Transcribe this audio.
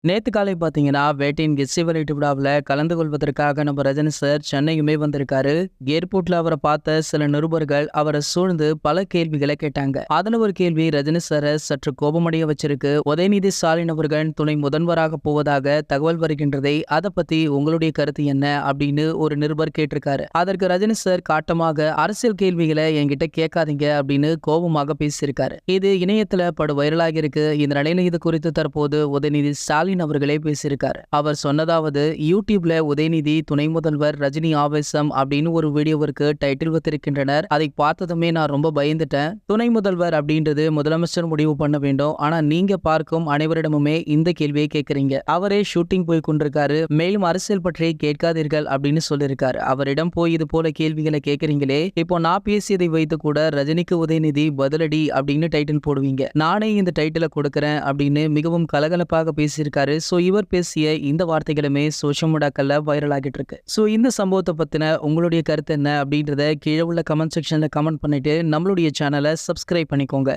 நேத்து காலை பார்த்தீங்கன்னா, வேட்டையின் கெஸ்ஸி வெரைட்டி விழாவுல கலந்து கொள்வதற்காக நம்ம ரஜினி சார் சென்னையுமே வந்திருக்காரு. ஏர்போர்ட்ல அவர பார்த்த சில நிருபர்கள் அவர சூழ்ந்து பல கேள்விகள கேட்டாங்க. அதுல ஒரு கேள்வி ரஜினி சார சற்று கோபமடைய வச்சிருக்கு. உதயநிதி ஸ்டாலின் அவர்கள் துணை முதல்வராக போவதாக தகவல் வருகின்றதே, அத பத்தி உங்களுடைய கருத்து என்ன? அப்படின்னு ஒரு நிருபர் கேட்டிருக்காரு. அதற்கு ரஜினி சார் காட்டமாக அரசியல் கேள்விகள என்கிட்ட கேட்காதீங்க அப்படின்னு கோபமாக பேசியிருக்காரு. இது இணையத்துல படு வைரலாகி இருக்கு. இந்த நிலையில இது குறித்து தற்போது உதயநிதி ஸ்டாலின் அவர்களே பேசியிருக்காரு. அவர் சொன்னதாவது, யூடியூப்ல உதயநிதி துணை முதல்வர் ரஜினி ஆவேசம் அப்படின்னு ஒரு வீடியோவிற்கு டைட்டில் வைத்திருக்கின்றனர். அதை பார்த்ததுமே நான் ரொம்ப பயந்துட்டேன். துணை முதல்வர் அப்படின்றது முதலமைச்சர் முடிவு பண்ண வேண்டும். ஆனா நீங்க பார்க்கும் அனைவரிடமுமே இந்த கேள்வியை கேட்கறீங்க. அவரே ஷூட்டிங் போய் கொண்டிருக்காரு. மேலும் அரசியல் பற்றி கேட்காதீர்கள் அப்படின்னு சொல்லியிருக்காரு. அவரிடம் போய் இது போல கேள்விகளை கேட்கறீங்களே, இப்போ நான் பேசியதை வைத்து கூட ரஜினிக்கு உதயநிதி பதிலடி அப்படின்னு டைட்டில் போடுவீங்க. நானே இந்த டைட்டிலை கொடுக்கறேன் அப்படின்னு மிகவும் கலகலப்பாக பேசியிருக்காரு. சோ இவர் பேசிய இந்த வார்த்தைகளுமே சோஷியல் மீடியாக்கள்ல வைரல் ஆகிட்டு இருக்கு. சோ இந்த சம்பவத்தை பத்தின உங்களுடைய கருத்து என்ன அப்படின்றத கீழே உள்ள கமெண்ட் செக்ஷன்ல கமெண்ட் பண்ணிட்டு நம்மளுடைய சேனலை சப்ஸ்கிரைப் பண்ணிக்கோங்க.